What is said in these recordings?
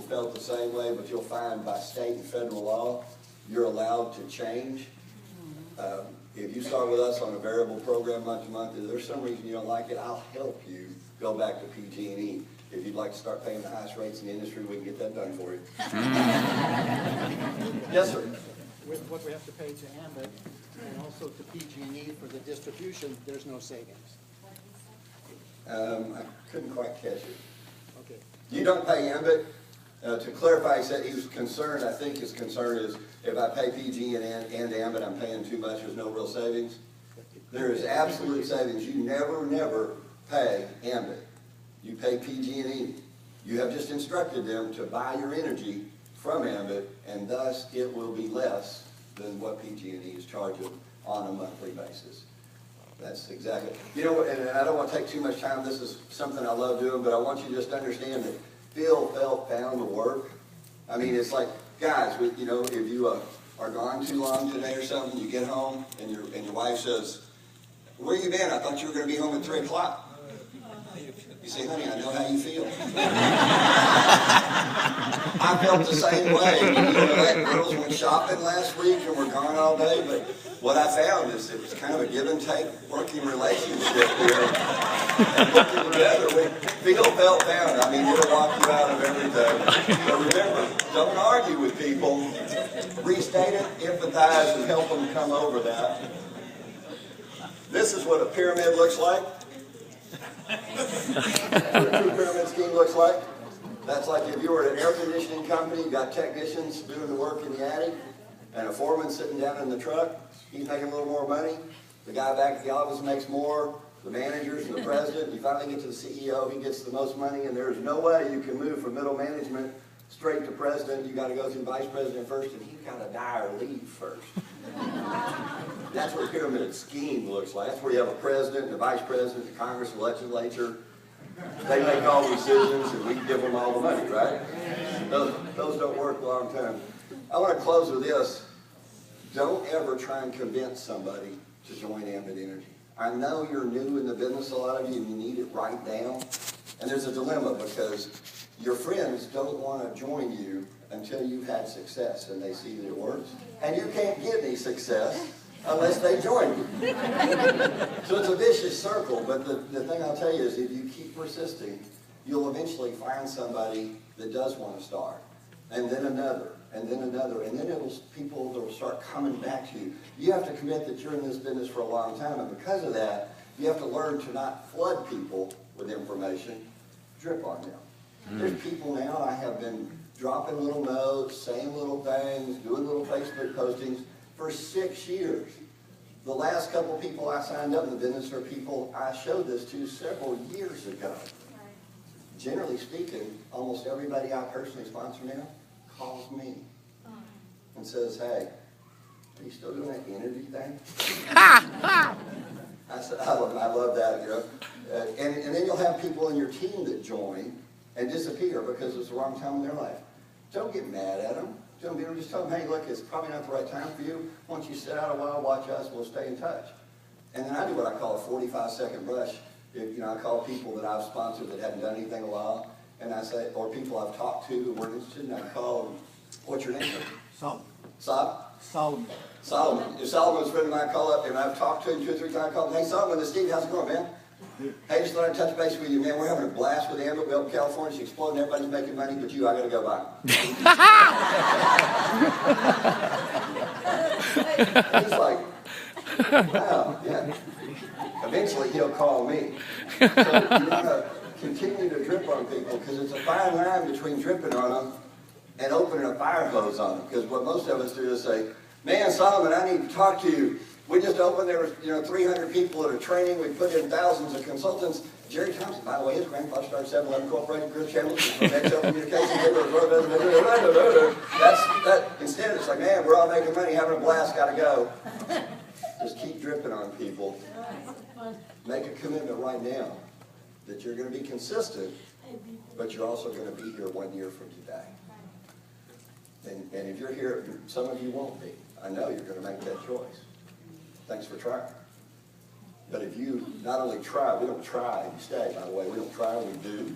felt the same way, but you'll find by state and federal law, you're allowed to change. If you start with us on a variable program month to month, if there's some reason you don't like it, I'll help you go back to PG&E. If you'd like to start paying the highest rates in the industry, we can get that done for you. Yes, sir. With what we have to pay to Ambit and also to PG&E for the distribution, there's no savings. I couldn't quite catch it. Okay. You don't pay Ambit. To clarify, he said he was concerned, I think his concern is if I pay PG and Ambit, I'm paying too much, there's no real savings. There is absolute savings. You never pay Ambit. You pay PG&E. You have just instructed them to buy your energy from Ambit, and thus it will be less than what PG&E is charging on a monthly basis. That's exactly, you know, and I don't want to take too much time. This is something I love doing, but I want you to just understand that Phil found the work. I mean, it's like, guys, you know, if you are gone too long today or something, you get home and your wife says, "Where you been? I thought you were going to be home at 3 o'clock. You say, "Honey, I know how you feel." I felt the same way. You know, like girls went shopping last week and were gone all day, but what I found is it was kind of a give and take working relationship here. And working together, Phil felt found. I mean, it'll walk you out of everything. But remember, don't argue with people. Restate it, empathize, and help them come over that. This is what a pyramid looks like. What a true pyramid scheme looks like. That's like if you were at an air conditioning company, you got technicians doing the work in the attic, and a foreman sitting down in the truck. He's making a little more money. The guy back at the office makes more. The managers and the president. You finally get to the CEO. He gets the most money, and there's no way you can move from middle management straight to president. You got to go through vice president first, and he's got to die or leave first. That's what a pyramid scheme looks like. That's where you have a president, the vice president, the Congress, the legislature. They make all the decisions, and we give them all the money, right? Those don't work long term. I want to close with this. Don't ever try and convince somebody to join Ambit Energy. I know you're new in the business, a lot of you, and you need it right now. And there's a dilemma because your friends don't want to join you until you've had success and they see that it works. And you can't get any success unless they join you. So it's a vicious circle, but the thing I'll tell you is if you keep persisting, you'll eventually find somebody that does want to start. And then another, and then another, and then people will start coming back to you. You have to commit that you're in this business for a long time, and because of that, you have to learn to not flood people with information, drip on them. There's people now, I have been dropping little notes, saying little things, doing little Facebook postings for 6 years. The last couple people I signed up in the business are people I showed this to several years ago. Generally speaking, almost everybody I personally sponsor now calls me and says, "Hey, are you still doing that energy thing?" I said, I love that, you know. And then you'll have people in your team that join and disappear because it's the wrong time in their life. Don't get mad at them. Just tell them, "Hey, look, it's probably not the right time for you. Once you sit out a while, watch us, we'll stay in touch." And then I do what I call a 45-second brush. I call people that I've sponsored that haven't done anything in a while, and I say, or people I've talked to who weren't interested, and I call them, "What's your name?" Solomon. Solomon. If Solomon's a friend of mine, I call up, and I've talked to him 2 or 3 times. I call him, "Hey, Solomon, this is Steve. How's it going, man? Hey, just thought I'd touch base with you, man. We're having a blast with Ambit. We're up in California. It's exploding. Everybody's making money, but you, I got to go by." He's like, "Wow, yeah." Eventually, he'll call me. So you want to continue to drip on people because it's a fine line between dripping on them and opening a fire hose on them. Because what most of us do is say, "Man, Solomon, I need to talk to you. We just opened, there were 300 people at a training. We put in thousands of consultants. Jerry Thompson, by the way, his grandfather started 7-Eleven Incorporated, Chris Chandler, Excel Communications." Instead, it's like, "Man, we're all making money, having a blast, got to go." Just keep dripping on people. Make a commitment right now that you're going to be consistent, but you're also going to be here 1 year from today. And if you're here, some of you won't be. I know you're going to make that choice. Thanks for trying. But if you not only try, we don't try and stay, by the way. We don't try, we do.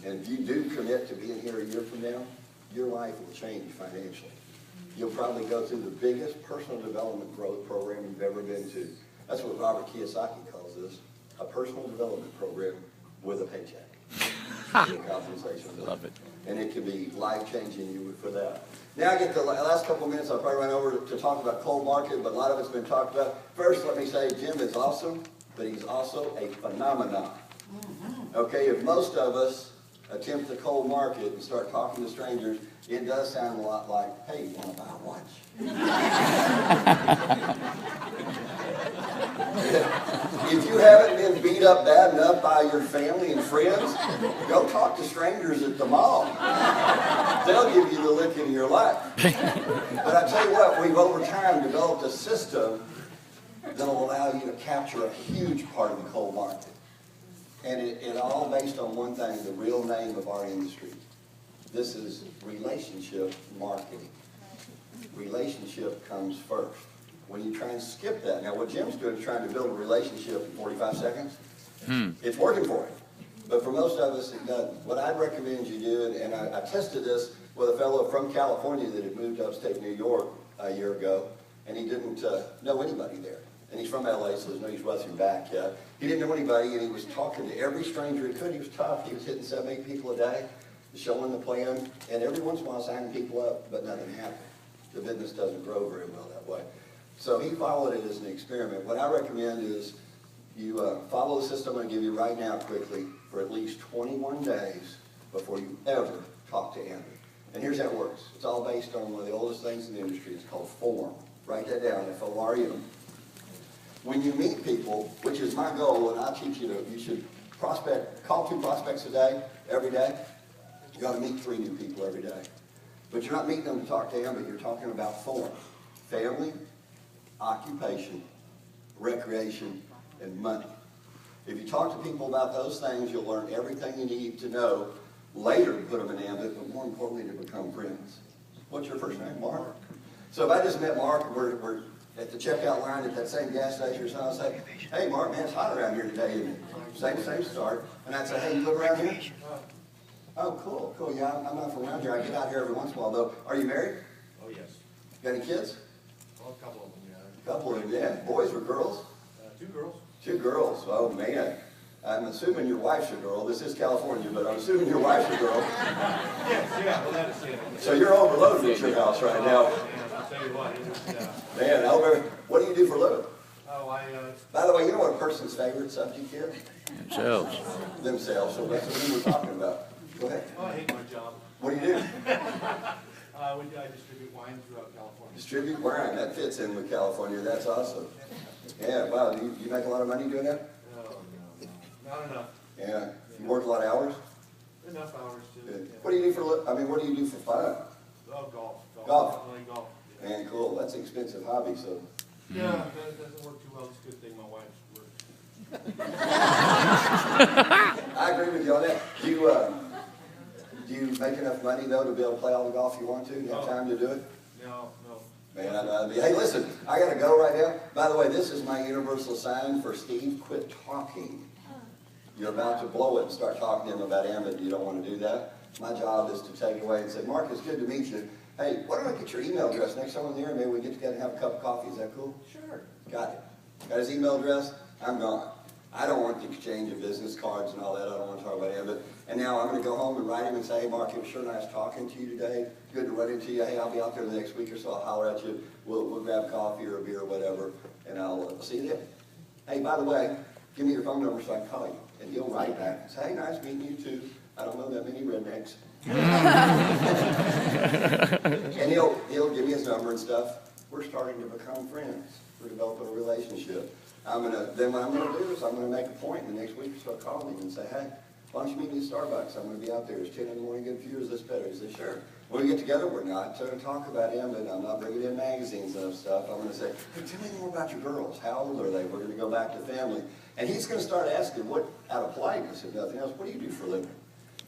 And if you do commit to being here a year from now, your life will change financially. You'll probably go through the biggest personal development growth program you've ever been to. That's what Robert Kiyosaki calls this, a personal development program with a paycheck. Compensation. Love it. And it can be life-changing you for that. Now I get the last couple of minutes, I'll probably run over to talk about coal market, but a lot of it's been talked about. First, let me say Jim is awesome, but he's also a phenomenon. Okay, if most of us attempt the coal market and start talking to strangers, it does sound a lot like, hey, you want to buy a watch? If you haven't been beat up bad enough by your family and friends, go talk to strangers at the mall. They'll give you the lick in your life. But I tell you what, we've over time developed a system that'll allow you to capture a huge part of the coal market. And it all based on one thing, the real name of our industry. This is relationship marketing. Relationship comes first. When you try and skip that, now what Jim's doing is trying to build a relationship in 45 seconds. It's working for him. But for most of us, it doesn't. What I'd recommend you do, and I tested this with a fellow from California that had moved to upstate New York a year ago, and he didn't know anybody there. And he's from LA, so there's no use rushing back yet. He didn't know anybody, and he was talking to every stranger he could. He was tough. He was hitting 7, 8 people a day, showing the plan, and every once in a while signing people up, but nothing happened. The business doesn't grow very well that way. So he followed it as an experiment. What I recommend is you follow the system I'm going to give you right now quickly for at least 21 days before you ever talk to Andrew. And here's how it works. It's all based on one of the oldest things in the industry. It's called FORM. Write that down, F-O-R-M. When you meet people, which is my goal, and I'll teach you to, you should call 2 prospects a day, every day. You got to meet 3 new people every day. But you're not meeting them to talk to them, but you're talking about FORM. Family, occupation, recreation, and money. If you talk to people about those things, you'll learn everything you need to know later to put them in ambit, but more importantly to become friends. What's your first name? Mark. So if I just met Mark, and we're at the checkout line at that same gas station or something, I'll say, hey Mark, man, it's hot around here today, isn't it? Same start. And I'd say, hey, you live around here? Oh, cool, yeah, I'm not from around here. I get out here every once in a while, though. Are you married? Oh, yes. Got any kids? Well, a couple of them, yeah. Couple of them, yeah. Boys or girls? 2 girls. 2 girls. Oh, man. I'm assuming your wife's a girl. This is California, but I'm assuming your wife's a girl. Yes, yeah, well, that is it. So you're overloaded at your house right now. Man, I'll tell you what, it was, Man, Albert, what do you do for a living? oh, By the way, you know what a person's favorite subject is? Themselves. Themselves. So that's what we were talking about. Go ahead. I hate my job. What do you do? I distribute wine throughout California. Distribute wine. That fits in with California. That's awesome. Yeah, wow. Do you make a lot of money doing that? No, not enough. Yeah. You work a lot of hours? Enough hours to, Good. yeah. What do you do for, what do you do for fun? Oh, golf. Golf. Definitely golf. Yeah. Man, cool. That's an expensive hobby, so. Yeah, that doesn't work too well. It's a good thing my wife works. I agree with you on that. Do you make enough money, though, to be able to play all the golf you want to? Do you have time to do it? No. Man, hey, listen, I got to go right now. By the way, this is my universal sign for Steve. Quit talking. You're about to blow it and start talking to him about Ambit. You don't want to do that. My job is to take it away and say, Mark, it's good to meet you. Hey, why don't I get your email address? Next time I'm there, maybe we get together and have a cup of coffee. Is that cool? Sure. Got it. Got his email address? I'm gone. I don't want the exchange of business cards and all that. I don't want to talk about Ambit. And now I'm going to go home and write him and say, hey, Mark, it was sure nice talking to you today. Good to run into you. Hey, I'll be out there the next week or so. I'll holler at you. We'll grab coffee or a beer or whatever, and I'll see you then. Hey, by the way, give me your phone number so I can call you. And he'll write back and say, hey, nice meeting you too. I don't know that many rednecks. And he'll give me his number and stuff. We're starting to become friends. We're developing a relationship. Then what I'm going to do is I'm going to make a point in the next week or so, call him and say, hey, why don't you meet me at Starbucks? I'm going to be out there. It's 10 in the morning. Good for you. Is this better? He said, sure. When we get together, we're not going to talk about him, and I'm not bringing in magazines and stuff. I'm going to say, hey, tell me more about your girls. How old are they? We're going to go back to family. And he's going to start asking, what, out of politeness, if nothing else, what do you do for a living?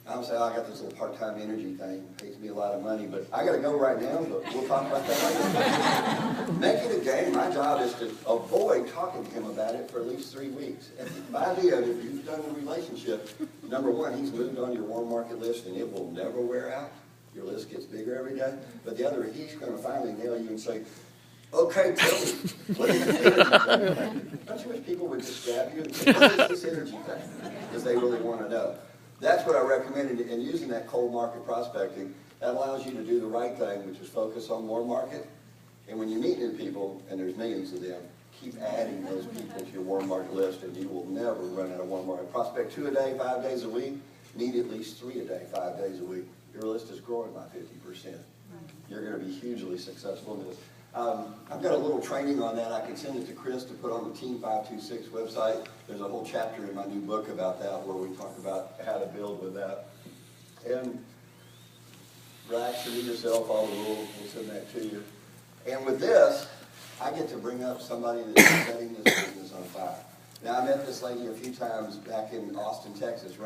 I'm saying, I got this little part-time energy thing, pays me a lot of money, but I gotta go right now, but we'll talk about that later. Make it a game. My job is to avoid talking to him about it for at least 3 weeks. And by the end, if you've done the relationship, number one, he's moved on your warm market list and it will never wear out. Your list gets bigger every day. But the other, he's gonna finally nail you and say, okay, tell me, what is this energy thing? Don't you wish people would just grab you and say, what is this energy thing? Because they really want to know. That's what I recommended, and using that cold market prospecting, that allows you to do the right thing, which is focus on warm market. And when you meet new people, and there's millions of them, keep adding those people to your warm market list, and you will never run out of warm market. Prospect 2 a day, 5 days a week, meet at least 3 a day, 5 days a week. Your list is growing by 50%. You're going to be hugely successful in this. I've got a little training on that. I can send it to Chris to put on the Team 526 website. There's a whole chapter in my new book about that where we talk about how to build with that. And relax, read yourself, all the rules. We'll send that to you. And with this, I get to bring up somebody that's setting this business on fire. Now, I met this lady a few times back in Austin, Texas.